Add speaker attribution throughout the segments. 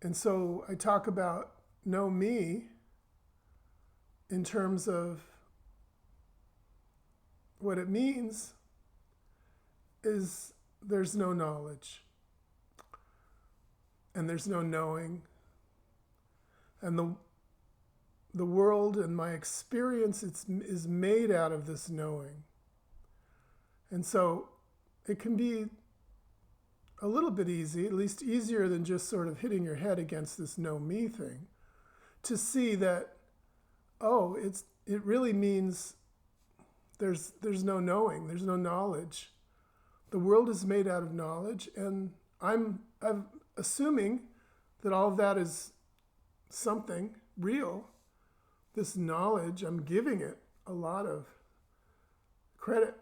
Speaker 1: And so I talk about know me in terms of what it means is there's no knowledge and there's no knowing. And the world and my experience is made out of this knowing. And so it can be a little bit easy, at least easier than just sort of hitting your head against this know me thing, to see that, oh, it really means there's no knowing, there's no knowledge. The world is made out of knowledge, and I'm assuming that all of that is something real. This knowledge, I'm giving it a lot of credit.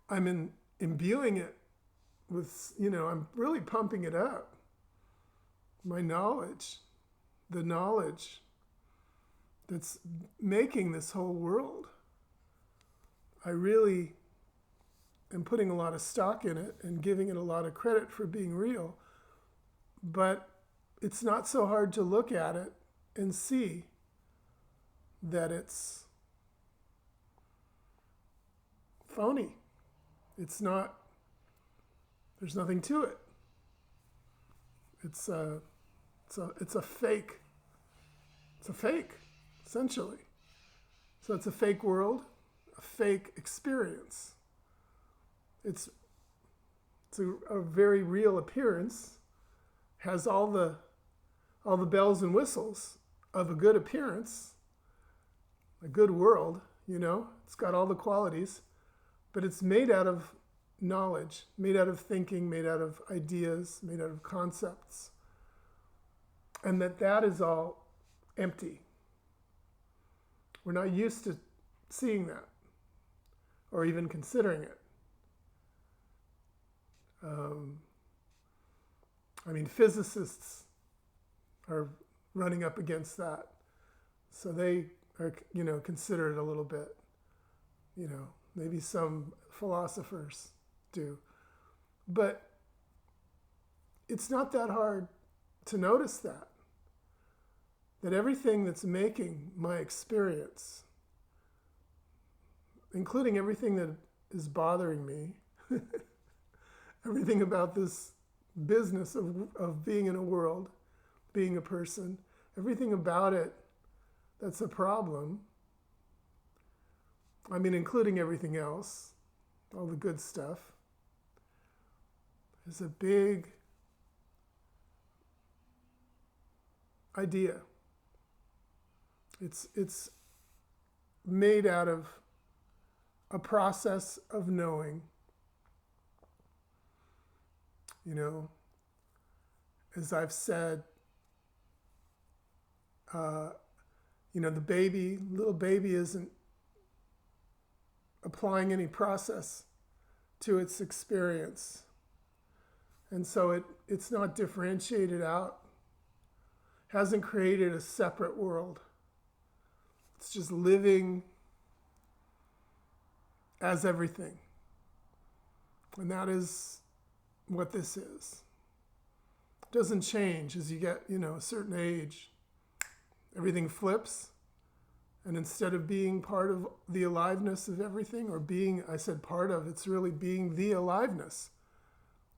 Speaker 1: I'm imbuing it with, I'm really pumping it up. My knowledge, the knowledge that's making this whole world. I really am putting a lot of stock in it and giving it a lot of credit for being real. But it's not so hard to look at it and see that it's phony. It's not, there's nothing to it. It's a fake. It's a fake, essentially. So it's a fake world, a fake experience. It's a very real appearance, has all the bells and whistles of a good appearance, a good world, it's got all the qualities, but it's made out of knowledge, made out of thinking, made out of ideas, made out of concepts. And that is all empty. We're not used to seeing that or even considering it. Physicists are running up against that. So they are, consider it a little bit, maybe some philosophers do. But it's not that hard to notice that everything that's making my experience, including everything that is bothering me, everything about this business of being in a world, being a person, everything about it that's a problem, including everything else, all the good stuff, is a big idea. It's made out of a process of knowing. As I've said, the little baby isn't applying any process to its experience. And so it's not differentiated out, hasn't created a separate world. It's just living as everything. And that is what this is. It doesn't change as you get, a certain age. Everything flips. And instead of being part of the aliveness of everything, or being, I said part of, it's really being the aliveness.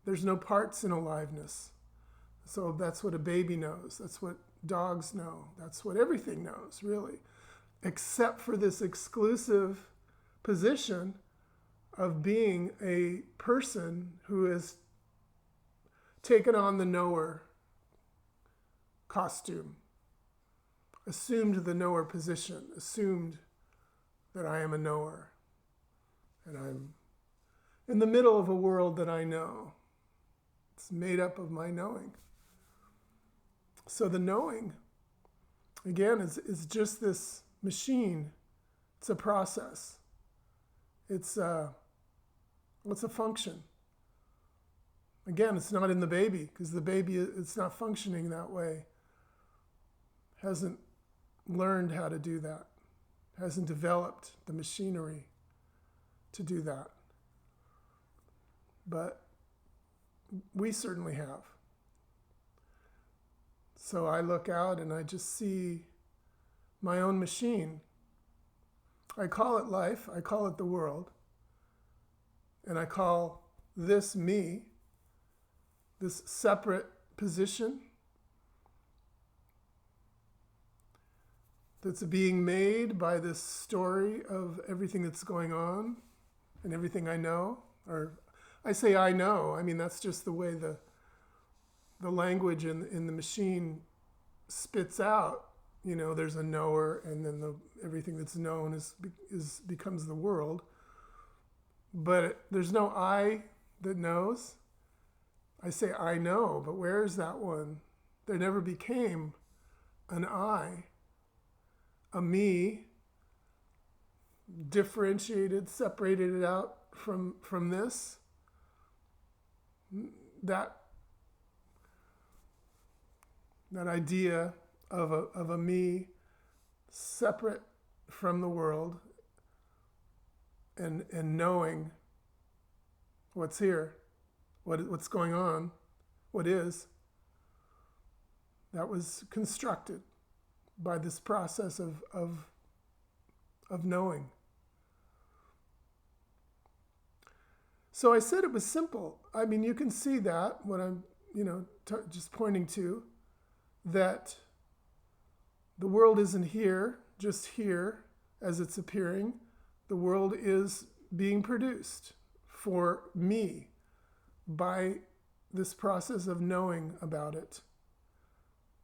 Speaker 1: There's no parts in aliveness. So that's what a baby knows. That's what dogs know. That's what everything knows, really. Except for this exclusive position of being a person who has taken on the knower costume, assumed the knower position, assumed that I am a knower, and I'm in the middle of a world that I know. It's made up of my knowing. So the knowing, again, is just this machine. It's a process. It's a function. Again, it's not in the baby, because the baby, it's not functioning that way. Hasn't learned how to do that. Hasn't developed the machinery to do that. But we certainly have. So I look out and I just see my own machine. I call it life, I call it the world, and I call this me, this separate position that's being made by this story of everything that's going on and everything I know. Or I say I know, I mean that's just the way the language in the machine spits out. You know, there's a knower, and then everything that's known becomes the world. But there's no I that knows. I say I know, but where is that one? There never became an I, a me, differentiated, separated it out from this. That idea of a me separate from the world and knowing what's here, what's going on, what is, that was constructed by this process of knowing. So I said it was simple. I mean, you can see that what I'm, just pointing to, that the world isn't here, just here as it's appearing. The world is being produced for me by this process of knowing about it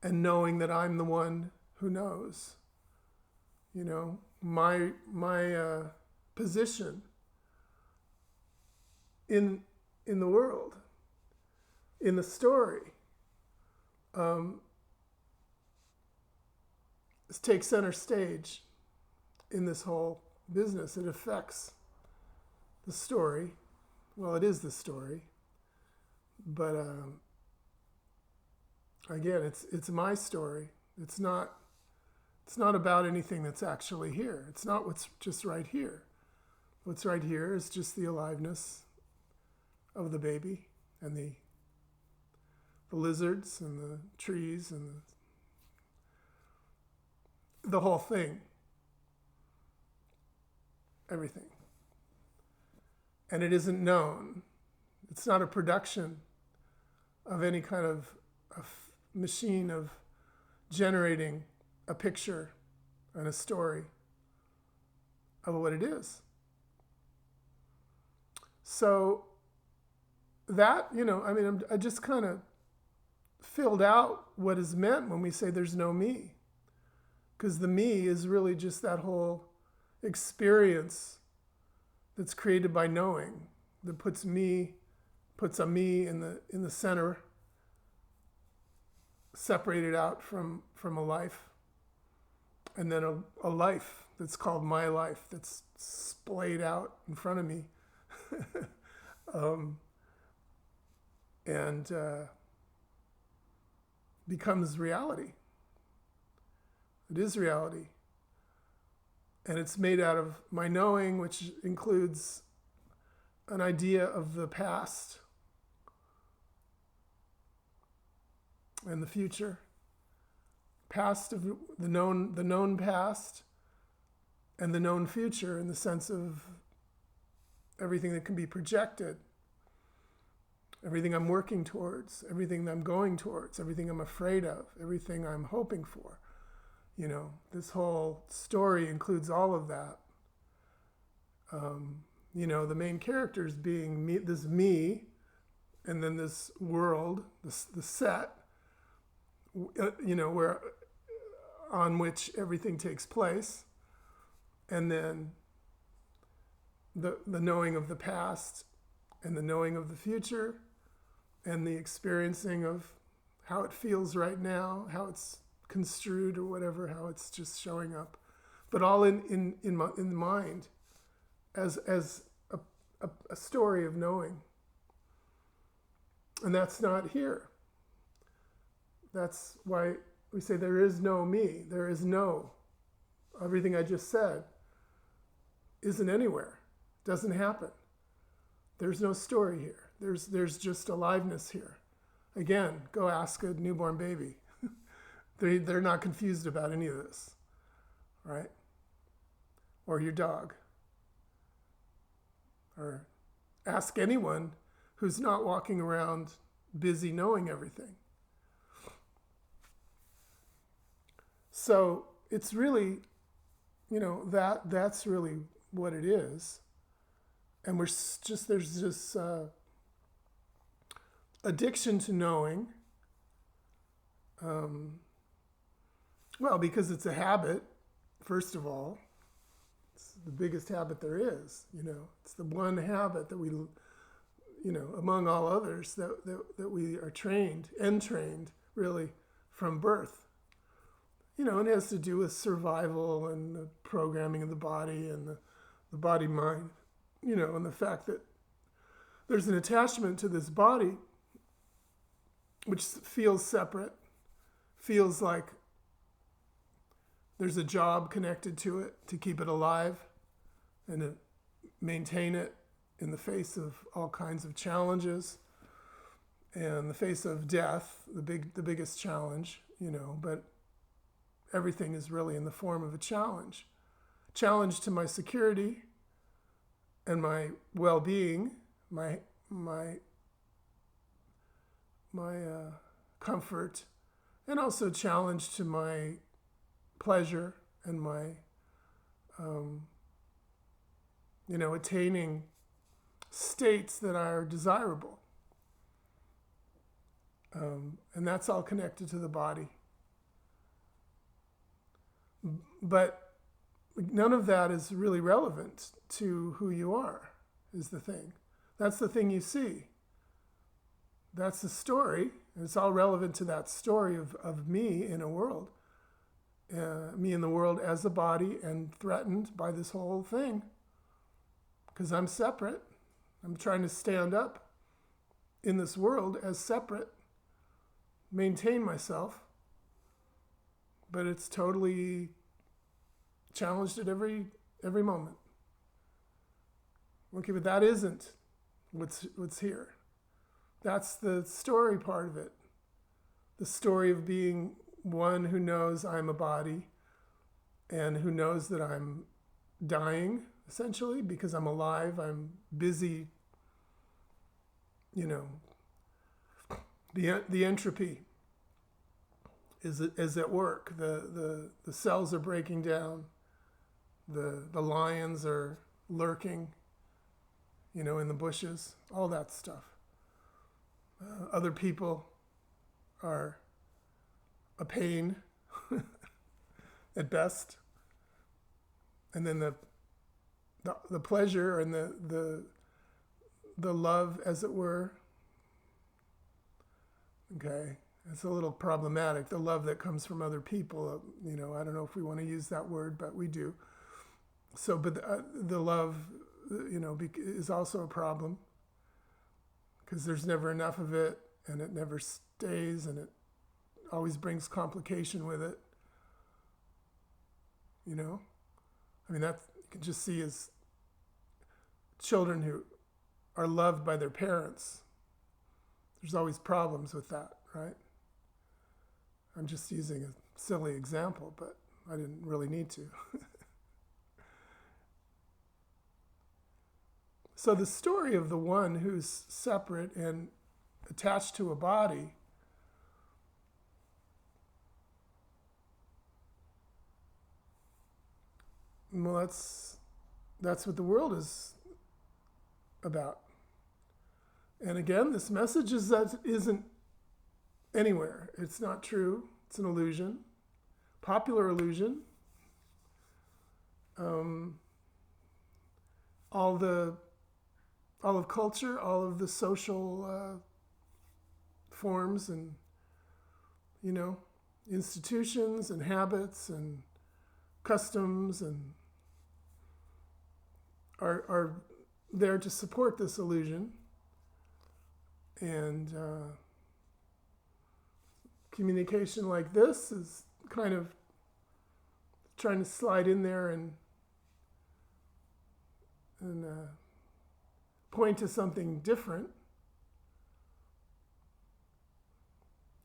Speaker 1: and knowing that I'm the one who knows. My position in the world, in the story, takes center stage in this whole business. It affects the story. Well, it is the story, but again, it's my story. It's not about anything that's actually here. It's not what's just right here. What's right here is just the aliveness of the baby and the lizards and the trees and the whole thing. Everything. And it isn't known. It's not a production of any kind of machine of generating a picture and a story of what it is. So that, I just kind of filled out what is meant when we say there's no me. Because the me is really just that whole experience that's created by knowing, that puts a me in the center, separated out from a life, and then a life that's called my life that's splayed out in front of me, and becomes reality. It is reality. And it's made out of my knowing, which includes an idea of the past and the future. Past of the known past and the known future, in the sense of everything that can be projected, everything I'm working towards, everything I'm going towards, everything I'm afraid of, everything I'm hoping for. This whole story includes all of that. The main characters being me, and then this world, the set, where on which everything takes place, and then the knowing of the past and the knowing of the future, and the experiencing of how it feels right now, how it's construed or whatever, how it's just showing up, but all in mind as a story of knowing. And that's not here. That's why we say there is no me. There is no, everything I just said isn't anywhere. Doesn't happen. There's no story here. There's just aliveness here. Again, go ask a newborn baby. They're not confused about any of this, right? Or your dog. Or ask anyone who's not walking around busy knowing everything. So it's really, that's really what it is. And there's this addiction to knowing. Well, because it's a habit, first of all. It's the biggest habit there is, It's the one habit that we, among all others, that we are trained, really, from birth. And it has to do with survival and the programming of the body and the body-mind, and the fact that there's an attachment to this body which feels separate, feels like there's a job connected to it to keep it alive and to maintain it in the face of all kinds of challenges and the face of death, the biggest challenge, but everything is really in the form of a challenge. Challenge to my security and my well-being, my comfort, and also challenge to my pleasure and my, attaining states that are desirable. And that's all connected to the body. But none of that is really relevant to who you are, is the thing. That's the thing you see. That's the story. And it's all relevant to that story of me in a world. Me in the world as a body and threatened by this whole thing. Because I'm separate. I'm trying to stand up in this world as separate. Maintain myself. But it's totally challenged at every moment. Okay, but that isn't what's here. That's the story part of it. The story of being one who knows I'm a body and who knows that I'm dying, essentially, because I'm alive, I'm busy, the entropy is at work. The cells are breaking down. The lions are lurking, in the bushes, all that stuff. Other people are a pain at best. And then the pleasure and the love, as it were. Okay. It's a little problematic, the love that comes from other people. I don't know if we want to use that word, but we do. So, but the love, is also a problem because there's never enough of it and it never stays and it always brings complication with it. That you can just see as children who are loved by their parents. There's always problems with that, right? I'm just using a silly example, but I didn't really need to. So the story of the one who's separate and attached to a body well, that's what the world is about. And again, this message isn't anywhere. It's not true. It's an illusion. Popular illusion. All of culture, all of the social forms and, institutions and habits and customs and are there to support this illusion. And communication like this is kind of trying to slide in there and point to something different,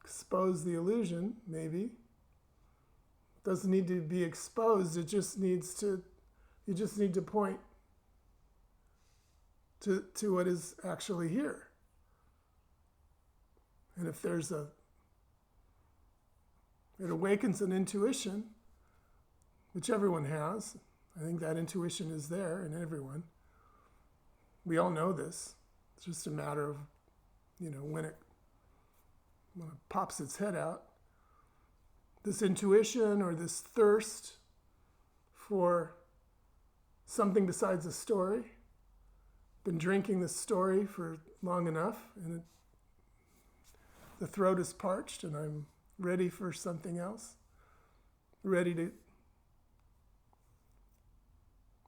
Speaker 1: expose the illusion, maybe, doesn't need to be exposed. It just needs to, you just need to point to what is actually here. And if there's it awakens an intuition, which everyone has. I think that intuition is there in everyone. We all know this. It's just a matter of, when it pops its head out. This intuition or this thirst for something besides a story. Been drinking this story for long enough, and the throat is parched, and I'm ready for something else. Ready to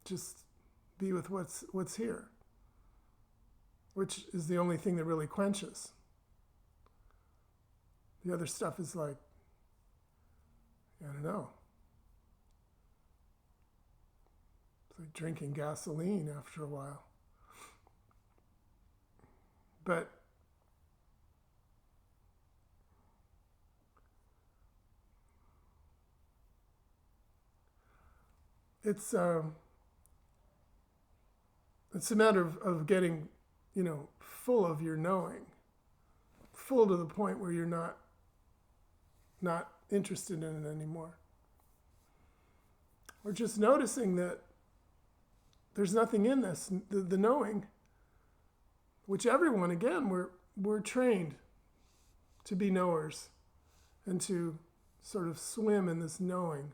Speaker 1: just be with what's here, which is the only thing that really quenches. The other stuff is like, I don't know. It's like drinking gasoline after a while. But it's a matter of getting, full of your knowing, full to the point where you're not interested in it anymore. Or just noticing that there's nothing in this, the knowing, which everyone, again, we're trained to be knowers and to sort of swim in this knowing,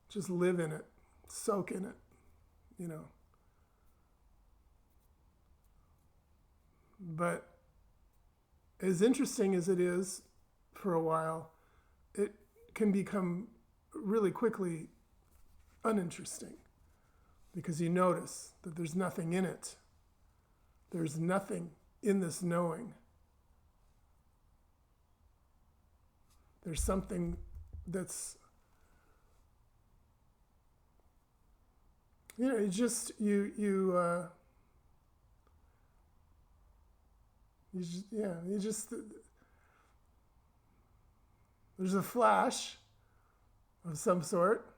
Speaker 1: just live in it, soak in it, But as interesting as it is for a while, it can become really quickly uninteresting because you notice that there's nothing in it. There's nothing in this knowing. There's something that's, you just there's a flash of some sort,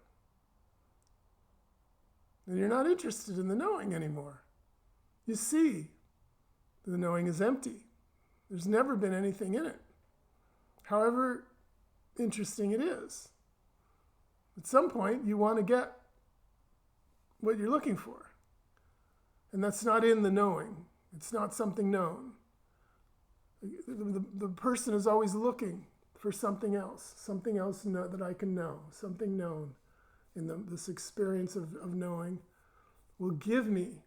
Speaker 1: and you're not interested in the knowing anymore. You see the knowing is empty. There's never been anything in it, however interesting it is. At some point, you want to get what you're looking for, and that's not in the knowing. It's not something known. The person is always looking for something else that I can know, something known in this experience of knowing will give me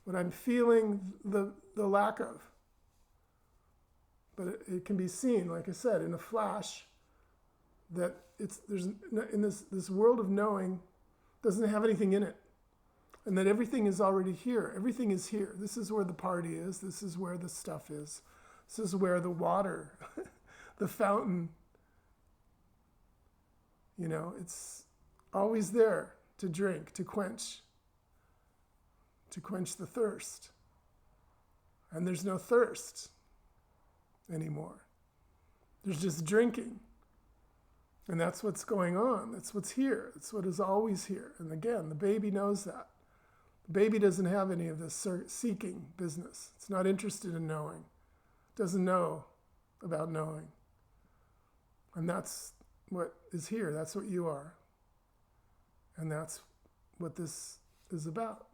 Speaker 1: what I'm feeling the lack of. But it can be seen, like I said, in a flash, that there's in this world of knowing doesn't have anything in it. And that everything is already here. Everything is here. This is where the party is. This is where the stuff is. This is where the water, the fountain, it's always there to drink, to quench the thirst. And there's no thirst anymore. There's just drinking. And that's what's going on. That's what's here. That's what is always here. And again, the baby knows that. The baby doesn't have any of this seeking business. It's not interested in knowing. It doesn't know about knowing. And that's what is here. That's what you are. And that's what this is about.